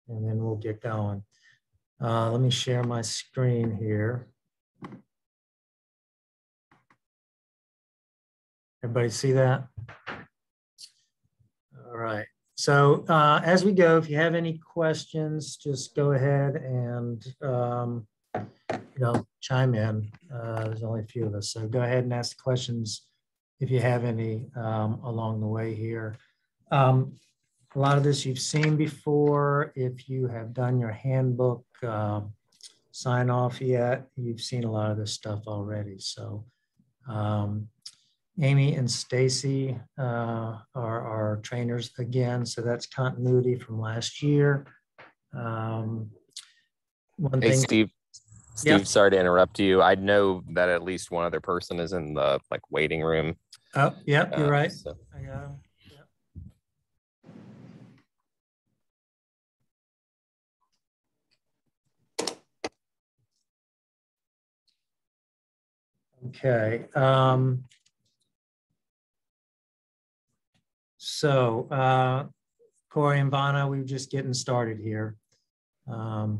and then we'll get going. Let me share my screen here. Everybody see that? All right. So as we go, if you have any questions, just go ahead and chime in. There's only a few of us, so go ahead and ask questions if you have any along the way here. A lot of this you've seen before. If you have done your handbook sign off yet, you've seen a lot of this stuff already. So Amy and Stacy are our trainers again. So that's continuity from last year. Hey, Steve. Steve, sorry to interrupt you. I know that at least one other person is in the waiting room. Oh, yeah, you're right. So. I got him. Okay. So Corey and Vanna, we're just getting started here.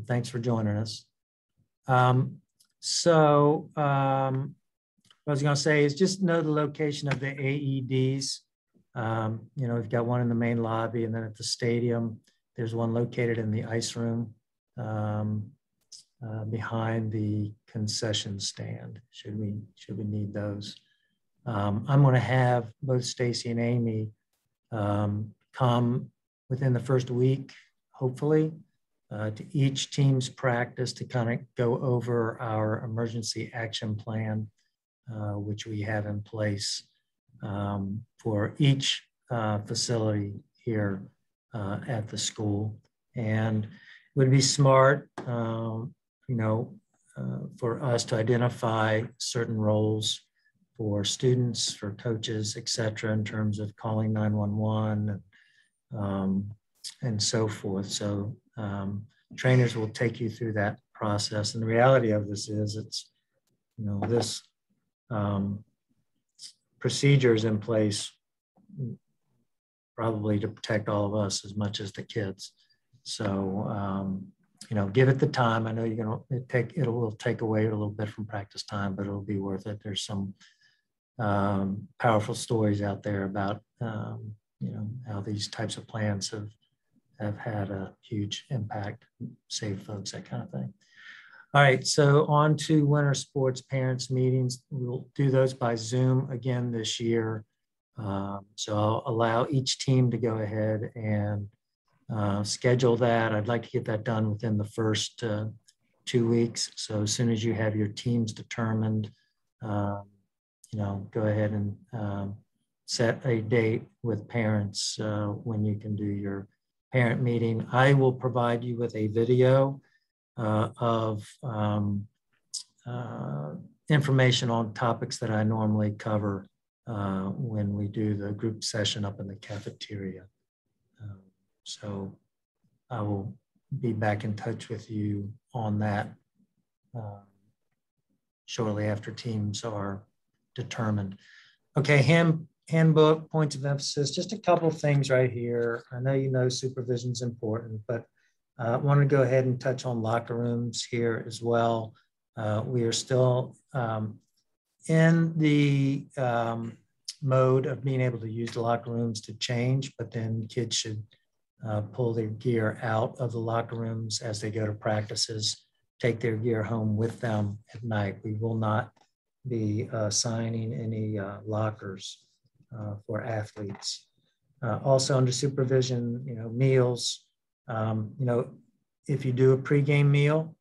Thanks for joining us. What I was going to say is just know the location of the AEDs. We've got one in the main lobby, and then at the stadium, there's one located in the ice room behind the concession stand, should we need those. I'm going to have both Stacy and Amy come within the first week, hopefully, to each team's practice to kind of go over our emergency action plan, which we have in place for each facility here at the school. And it would be smart, for us to identify certain roles for students, for coaches, et cetera, in terms of calling 911 and so forth. So trainers will take you through that process. And the reality of this is it's, this procedure is in place probably to protect all of us as much as the kids. So, give it the time. I know it will take away a little bit from practice time, but it'll be worth it. There's some powerful stories out there about, how these types of plans have had a huge impact, save folks, that kind of thing. All right, so on to winter sports parents meetings. We'll do those by Zoom again this year. So I'll allow each team to go ahead and schedule that. I'd like to get that done within the first 2 weeks. So as soon as you have your teams determined, go ahead and set a date with parents when you can do your parent meeting. I will provide you with a video of information on topics that I normally cover when we do the group session up in the cafeteria. So I will be back in touch with you on that shortly after teams are determined. Okay, handbook, points of emphasis, just a couple things right here. I know supervision is important, but I want to go ahead and touch on locker rooms here as well. We are still in the mode of being able to use the locker rooms to change, but then kids should pull their gear out of the locker rooms as they go to practices, take their gear home with them at night. We will not be assigning any lockers for athletes. Also under supervision, meals, if you do a pregame meal,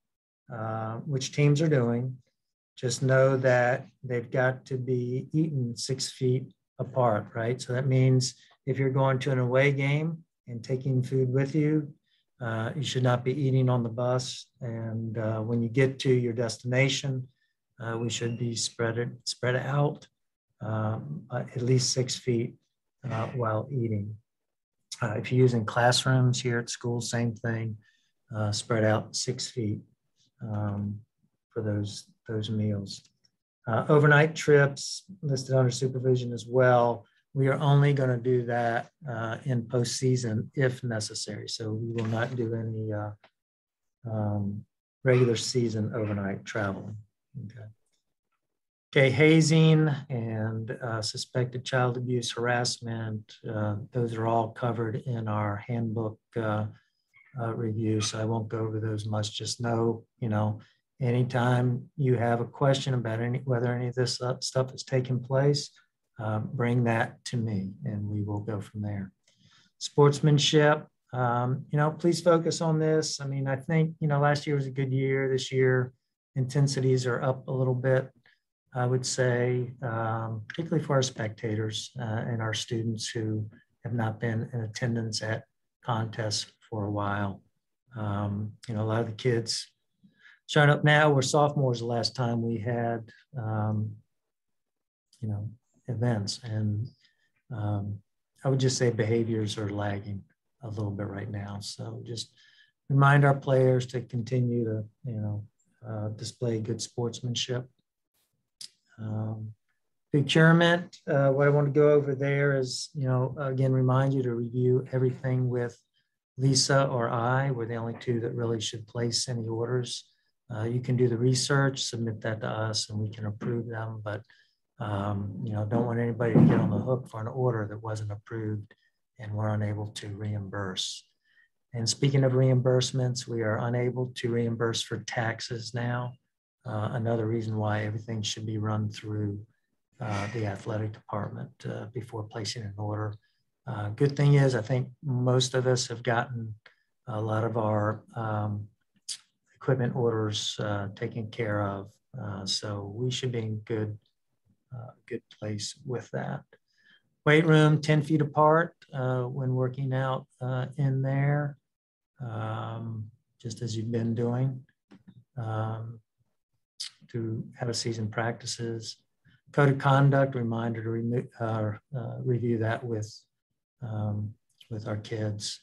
which teams are doing, just know that they've got to be eaten 6 feet apart, right? So that means if you're going to an away game and taking food with you, you should not be eating on the bus. And when you get to your destination, we should be spread out at least 6 feet while eating. If you're using classrooms here at school, same thing, spread out 6 feet for those meals. Overnight trips listed under supervision as well. we are only going to do that in postseason if necessary. So we will not do any regular season overnight traveling. Okay. Okay, hazing and suspected child abuse, harassment, those are all covered in our handbook review, so I won't go over those much. Just know, anytime you have a question about whether any of this stuff is taking place, bring that to me and we will go from there. Sportsmanship, please focus on this. I mean, I think, last year was a good year. This year, intensities are up a little bit, I would say, particularly for our spectators and our students who have not been in attendance at contests for a while. A lot of the kids showing up now were sophomores the last time we had, events. And I would just say behaviors are lagging a little bit right now. So just remind our players to continue to, display good sportsmanship. Procurement, what I want to go over there is, again, remind you to review everything with Lisa or I. We're the only two that really should place any orders. You can do the research, submit that to us, and we can approve them. But, don't want anybody to get on the hook for an order that wasn't approved and we're unable to reimburse. And speaking of reimbursements, we are unable to reimburse for taxes now. Another reason why everything should be run through the athletic department before placing an order. Good thing is, I think most of us have gotten a lot of our equipment orders taken care of. So we should be in good place with that. Weight room, 10 feet apart when working out in there, just as you've been doing. To have a season practices. Code of conduct, reminder to review that with our kids.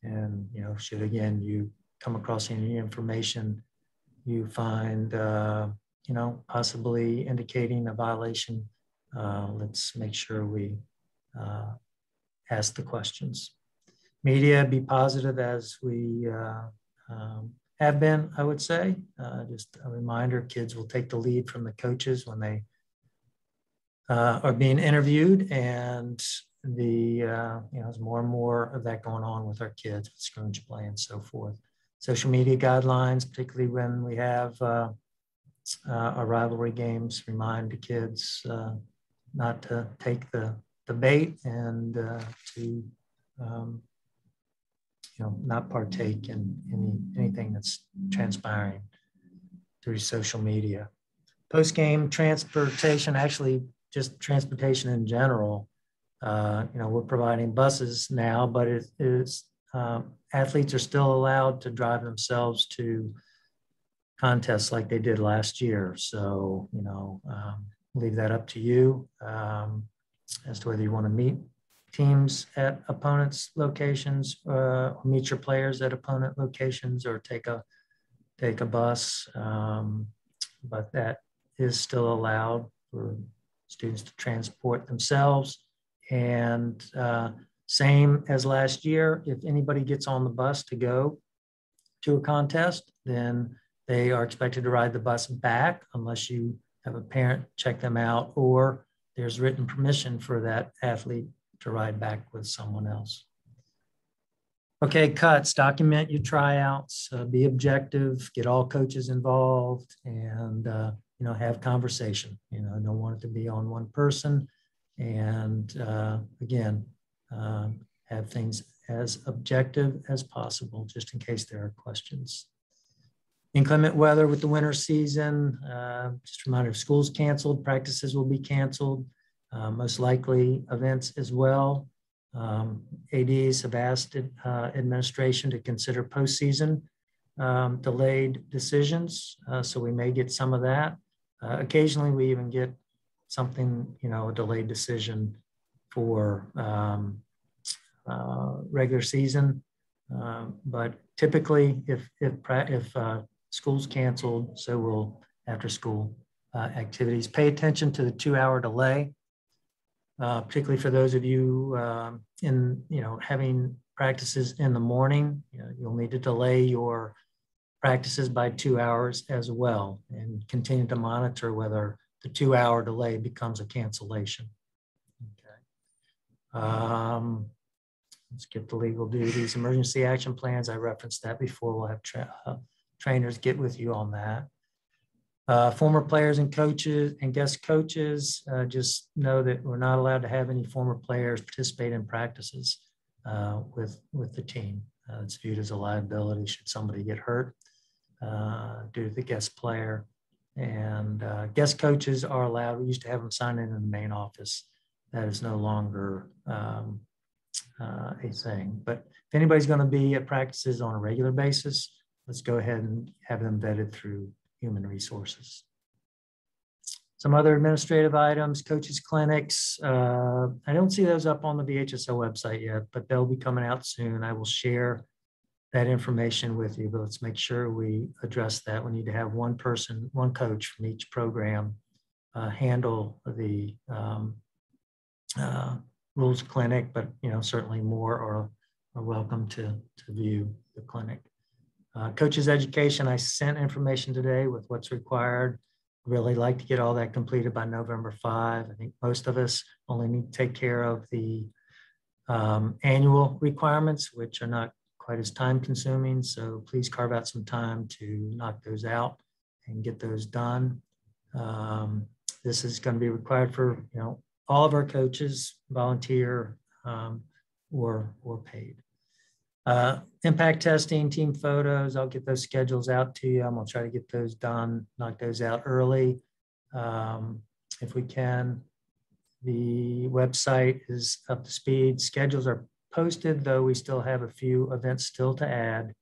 And, should, again, you come across any information you find, possibly indicating a violation, let's make sure we ask the questions. Media, be positive as we have been, I would say. Just a reminder, kids will take the lead from the coaches when they are being interviewed, and there's more and more of that going on with our kids with scrimmage play and so forth. Social media guidelines, particularly when we have our rivalry games, remind the kids not to take the bait and to not partake in anything that's transpiring through social media. Post-game transportation, actually just transportation in general. We're providing buses now, but athletes are still allowed to drive themselves to contests like they did last year. So, leave that up to you as to whether you want to meet teams at opponents' locations, meet your players at opponent locations, or take a bus. But that is still allowed for students to transport themselves. And same as last year, if anybody gets on the bus to go to a contest, then they are expected to ride the bus back unless you have a parent check them out or there's written permission for that athlete to ride back with someone else. Okay, cuts, document your tryouts, be objective, get all coaches involved, and have conversation. Don't want it to be on one person, and again, have things as objective as possible, just in case there are questions. Inclement weather with the winter season, just a reminder, if school's canceled, practices will be canceled, most likely events as well. ADs have asked administration to consider postseason delayed decisions, so we may get some of that. Occasionally, we even get something, a delayed decision for regular season, but typically, if school's canceled, so will after school activities. Pay attention to the 2-hour delay. particularly for those of you having practices in the morning. You'll need to delay your practices by 2 hours as well, and continue to monitor whether the 2-hour delay becomes a cancellation. Okay. Let's get the legal duties. Emergency action plans, I referenced that before. We'll have trainers get with you on that. Former players and coaches and guest coaches, just know that we're not allowed to have any former players participate in practices with the team. It's viewed as a liability should somebody get hurt due to the guest player. And guest coaches are allowed. We used to have them sign in the main office. That is no longer a thing. But if anybody's going to be at practices on a regular basis, let's go ahead and have them vetted through human resources. Some other administrative items, coaches clinics. I don't see those up on the VHSO website yet, but they'll be coming out soon. I will share that information with you, but let's make sure we address that. We need to have one person, one coach from each program handle the rules clinic, but certainly more are welcome to view the clinic. Coaches education, I sent information today with what's required. Really like to get all that completed by November 5. I think most of us only need to take care of the annual requirements, which are not quite as time consuming. So please carve out some time to knock those out and get those done. This is going to be required for all of our coaches, volunteer or paid. Impact testing, team photos, I'll get those schedules out to you. I'm gonna try to get those done, knock those out early if we can. The website is up to speed. Schedules are posted, though we still have a few events still to add.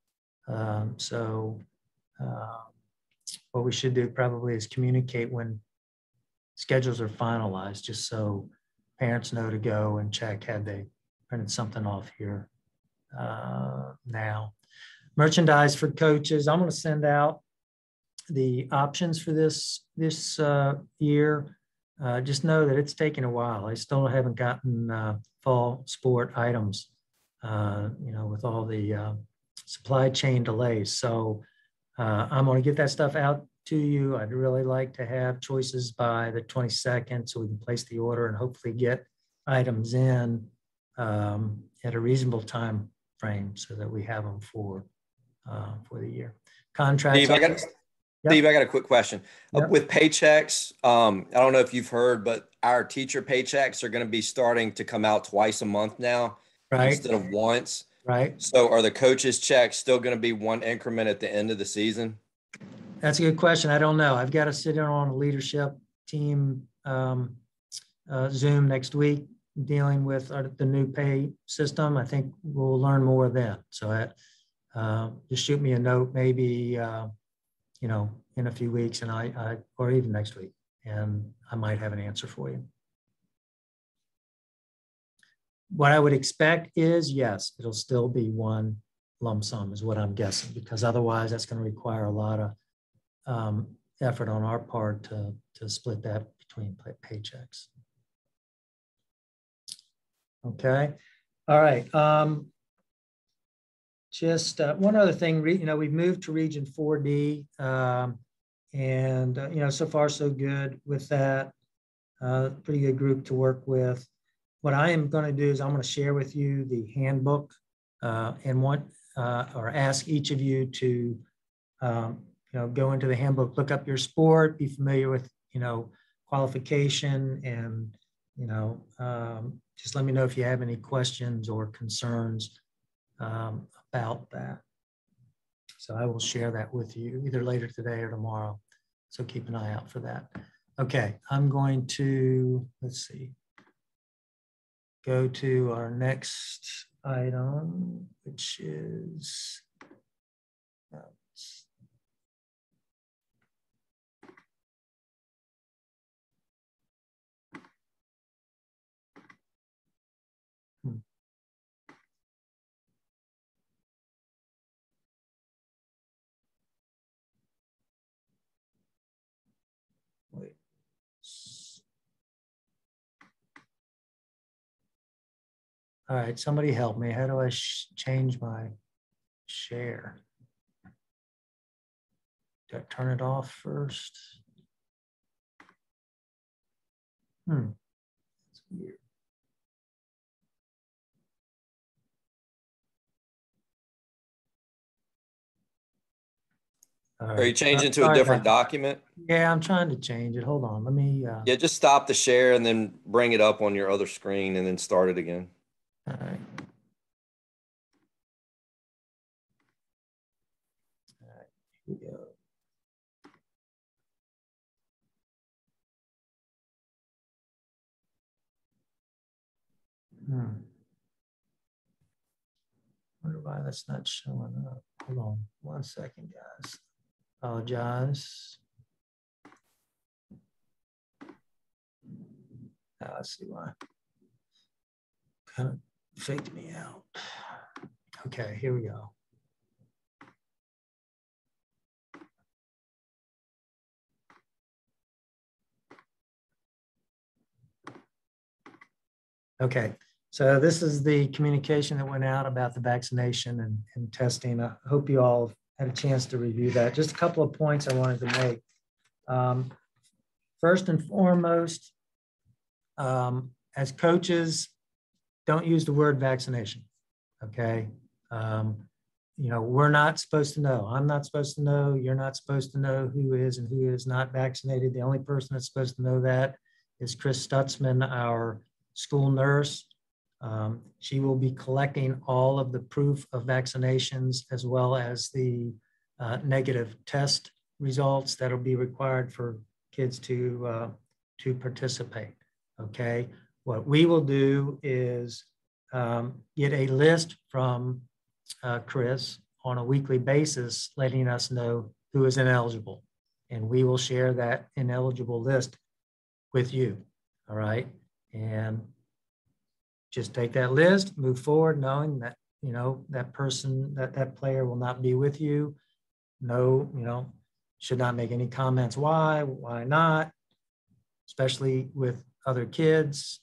What we should do probably is communicate when schedules are finalized, just so parents know to go and check, had they printed something off here now. Merchandise for coaches, I'm going to send out the options for this year. Just know that it's taken a while. I still haven't gotten fall sport items, with all the supply chain delays. So I'm going to get that stuff out to you. I'd really like to have choices by the 22nd so we can place the order and hopefully get items in at a reasonable time frame so that we have them for the year. Contracts. Steve, I got a quick question. Yep. With paychecks, I don't know if you've heard, but our teacher paychecks are going to be starting to come out twice a month now, right, instead of once. Right. So are the coaches' checks still going to be one increment at the end of the season? That's a good question. I don't know. I've got to sit in on a leadership team Zoom next week dealing with the new pay system. I think we'll learn more then. So just shoot me a note, maybe, in a few weeks, and I or even next week, and I might have an answer for you. What I would expect is, yes, it'll still be one lump sum is what I'm guessing, because otherwise that's going to require a lot of effort on our part to split that between paychecks. Okay. All right. Just one other thing, we've moved to Region 4D, and so far so good with that. Pretty good group to work with. What I am going to do is I'm going to share with you the handbook and ask each of you to go into the handbook, look up your sport, be familiar with qualification, and just let me know if you have any questions or concerns about that. So I will share that with you either later today or tomorrow. So keep an eye out for that. Okay, I'm going to, let's see, go to our next item, which is, wait. All right, somebody help me. How do I change my share? Do I turn it off first? That's weird. Right. Are you changing to a different document? Yeah, I'm trying to change it. Hold on. Let me. Yeah, just stop the share and then bring it up on your other screen and then start it again. All right. All right. Here we go. Wonder why that's not showing up. Hold on 1 second, guys. Apologize. Now I see why. Kind of faked me out. Okay, here we go. Okay, so this is the communication that went out about the vaccination and testing. I hope you all had a chance to review that. Just a couple of points I wanted to make. First and foremost, as coaches, don't use the word vaccination, okay? You know, we're not supposed to know. I'm not supposed to know. You're not supposed to know who is and who is not vaccinated. The only person that's supposed to know that is Chris Stutzman, our school nurse. She will be collecting all of the proof of vaccinations as well as the negative test results that will be required for kids to participate, okay? What we will do is get a list from Chris on a weekly basis, letting us know who is ineligible. And we will share that ineligible list with you, all right? And just take that list, move forward, knowing that, you know, that person, that player will not be with you. No, you know, should not make any comments. Why not? Especially with other kids,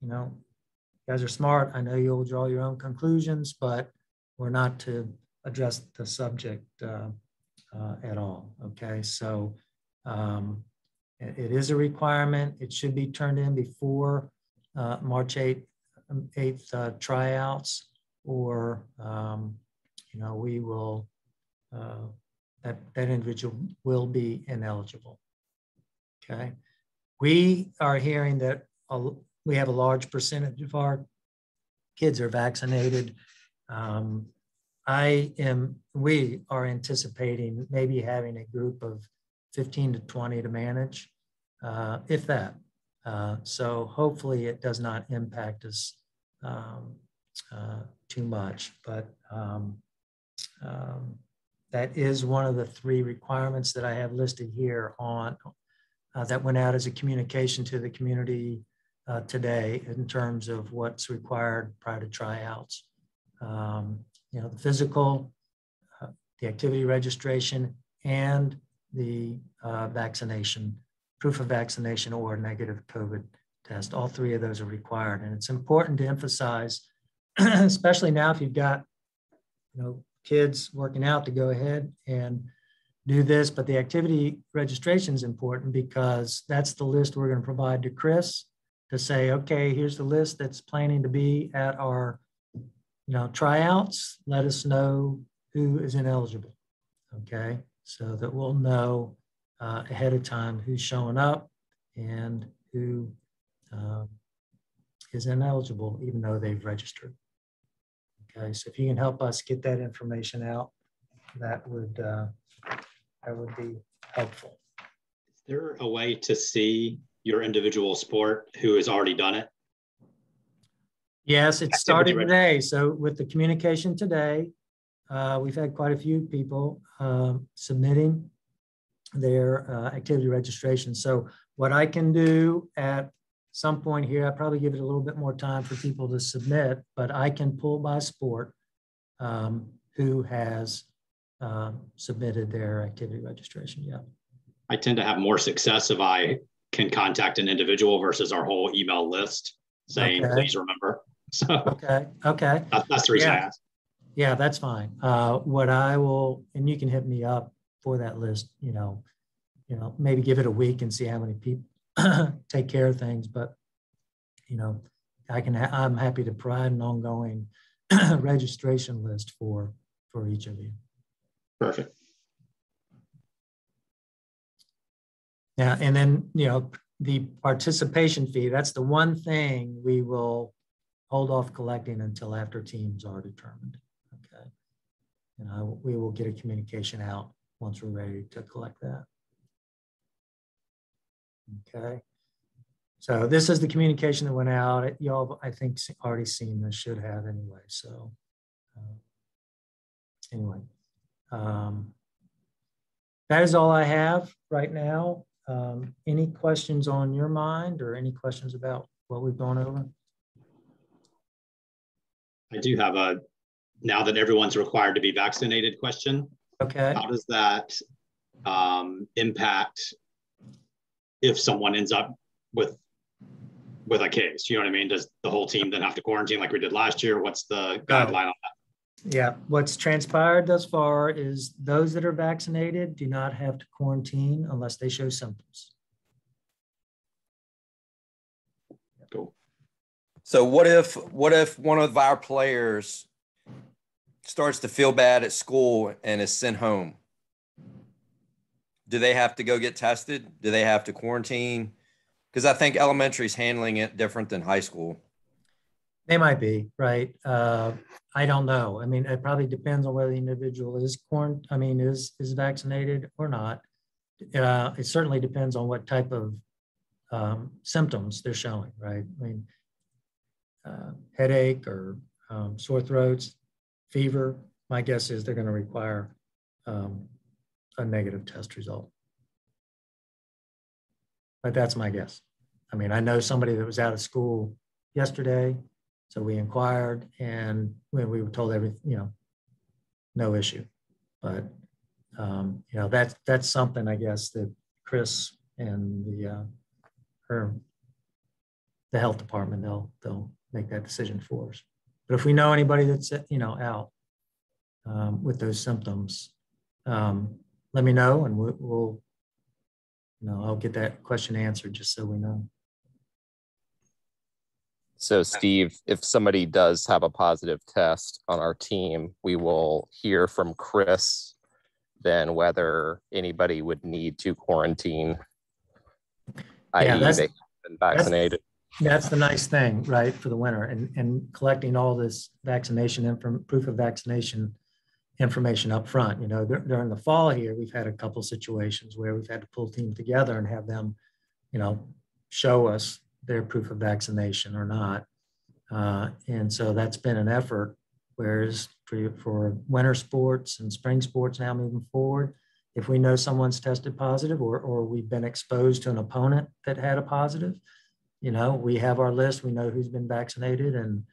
you know, you guys are smart. I know you'll draw your own conclusions, but we're not to address the subject at all, okay? So it is a requirement. It should be turned in before March 8th tryouts, or, you know, we will, that individual will be ineligible, okay? We are hearing that we have a large percentage of our kids are vaccinated. We are anticipating maybe having a group of 15 to 20 to manage, if that. So hopefully it does not impact us too much, but that is one of the 3 requirements that I have listed here on that went out as a communication to the community today in terms of what's required prior to tryouts. You know, the physical, the activity registration, and the vaccination, proof of vaccination or negative COVID test. All 3 of those are required. And it's important to emphasize, especially now if you've got, you know, kids working out, to go ahead and do this. But the activity registration is important because that's the list we're going to provide to Chris to say, okay, here's the list that's planning to be at our, you know, tryouts. Let us know who is ineligible, okay? So that we'll know ahead of time who's showing up and who is ineligible, even though they've registered. Okay, so if you can help us get that information out, that would be helpful. Is there a way to see your individual sport who has already done it? Yes, it started today. So with the communication today, we've had quite a few people submitting their activity registration. So what I can do at some point here, I probably give it a little bit more time for people to submit, but I can pull by sport who has submitted their activity registration. Yeah. I tend to have more success if I can contact an individual versus our whole email list saying, please remember. So Okay. that's the reason I asked. Yeah, that's fine. What I will, and you can hit me up for that list, maybe give it a week and see how many people take care of things. But, I'm happy to provide an ongoing registration list for each of you. Perfect. Yeah, and then, the participation fee, that's the one thing we will hold off collecting until after teams are determined. Okay. And we will get a communication out once we're ready to collect that. Okay. So this is the communication that went out. Y'all, I think, already seen this, should have anyway. So anyway, that is all I have right now. Any questions on your mind or any questions about what we've gone over? I do have a, now that everyone's required to be vaccinated question. Okay. How does that impact if someone ends up with a case? You know what I mean? Does the whole team then have to quarantine like we did last year? What's the guideline on that? Yeah, what's transpired thus far is those that are vaccinated do not have to quarantine unless they show symptoms. Cool. So what if one of our players starts to feel bad at school and is sent home? Do they have to go get tested? Do they have to quarantine? Because I think elementary is handling it different than high school. They might be, right? I don't know. I mean, it probably depends on whether the individual is vaccinated or not. It certainly depends on what type of symptoms they're showing, right? I mean, headache or sore throats, fever. My guess is they're going to require a negative test result. But that's my guess. I mean, I know somebody that was out of school yesterday, so we inquired and we were told everything, no issue. But that's something, I guess, that Chris and the health department, they'll make that decision for us. But if we know anybody that's out with those symptoms, let me know and we'll I'll get that question answered just so we know. So Steve, if somebody does have a positive test on our team, we will hear from Chris then whether anybody would need to quarantine, i.e. they have been vaccinated. That's the nice thing, right, for the winter and collecting all this vaccination proof of vaccination information up front. During the fall here, we've had a couple of situations where we've had to pull teams together and have them, show us their proof of vaccination or not. And so that's been an effort. Whereas for winter sports and spring sports now moving forward, if we know someone's tested positive or we've been exposed to an opponent that had a positive, we have our list, we know who's been vaccinated, and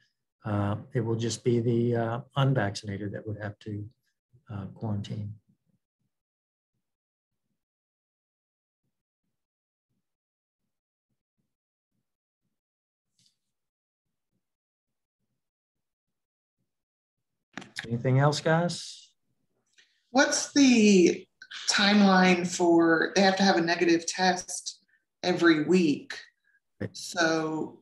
it will just be the unvaccinated that would have to quarantine. Anything else, guys? What's the timeline for, they have to have a negative test every week. So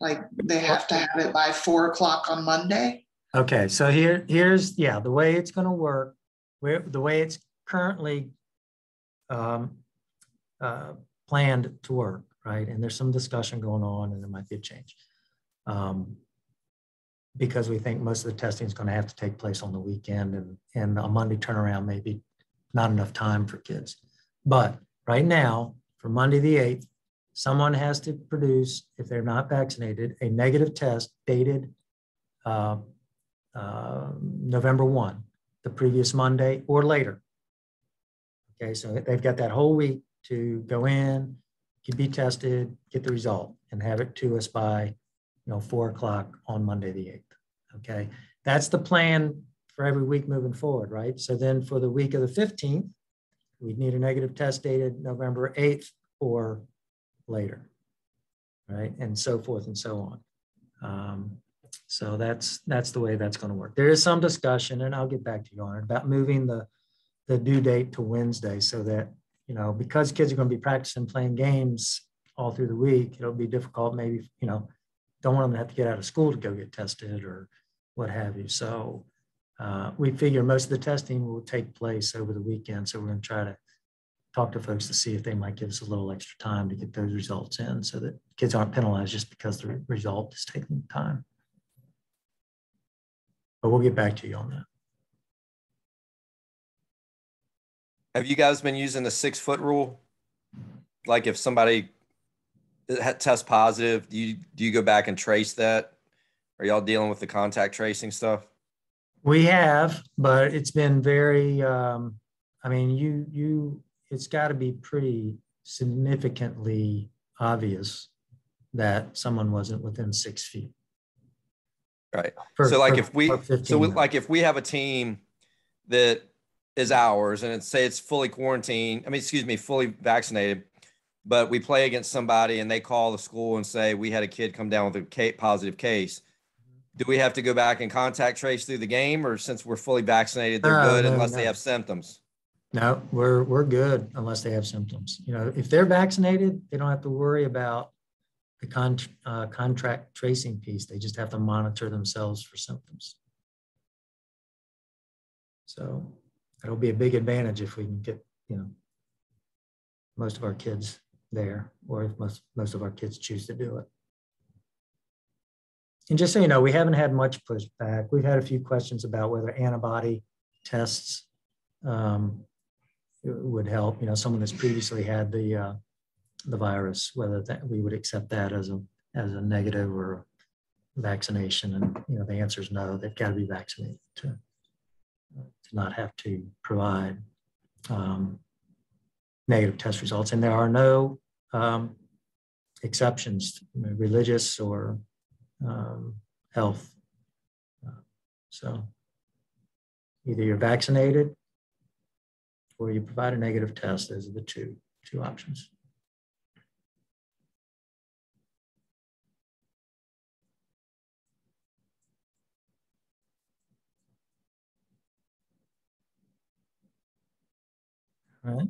like they have to have it by 4 o'clock on Monday? Okay, so here's the way it's going to work, the way it's currently planned to work, right? And there's some discussion going on and there might be a change. Because we think most of the testing is going to have to take place on the weekend and a Monday turnaround may be not enough time for kids. But right now, for Monday the 8th, someone has to produce, if they're not vaccinated, a negative test dated November 1, the previous Monday or later. Okay, so they've got that whole week to go in, can be tested, get the result, and have it to us by 4 o'clock on Monday the 8th. Okay, that's the plan for every week moving forward, right? So then for the week of the 15th, we'd need a negative test dated November 8th or later, right? And so forth and so on. So that's the way that's going to work. There is some discussion, and I'll get back to you on it, about moving the due date to Wednesday so that, you know, because kids are going to be practicing playing games all through the week, it'll be difficult. Maybe, you know, don't want them to have to get out of school to go get tested or what have you. So we figure most of the testing will take place over the weekend. So we're going to try to talk to folks to see if they might give us a little extra time to get those results in so that kids aren't penalized just because the result is taking time. But we'll get back to you on that. Have you guys been using the 6-foot rule? Like if somebody tests positive, do you go back and trace that? Are y'all dealing with the contact tracing stuff? We have, but it's been very, I mean, it's got to be pretty significantly obvious that someone wasn't within 6 feet. Right. If we have a team that is ours and say it's fully quarantined, fully vaccinated, but we play against somebody and they call the school and say, we had a kid come down with a positive case. Do we have to go back and contact trace through the game, or since we're fully vaccinated, they're good unless they have symptoms? No, we're good unless they have symptoms. You know, if they're vaccinated, they don't have to worry about the contract tracing piece. They just have to monitor themselves for symptoms. So that'll be a big advantage if we can get, you know, most of our kids there, or if most of our kids choose to do it. And just so you know, we haven't had much pushback. We've had a few questions about whether antibody tests would help. You know, someone that's previously had the virus, whether we would accept that as a negative or a vaccination. And you know, the answer is no. They've got to be vaccinated to not have to provide negative test results. And there are no exceptions, you know, religious or health. So either you're vaccinated or you provide a negative test. Those are the two options. All right.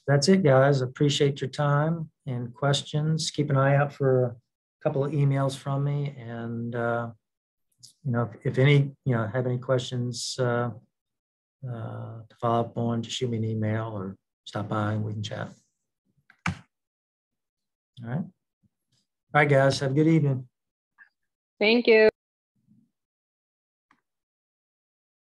That's it, guys. Appreciate your time and questions. Keep an eye out for a couple of emails from me. And, you know, if any, you know, have any questions to follow up on, just shoot me an email or stop by and we can chat. All right. All right, guys. Have a good evening. Thank you.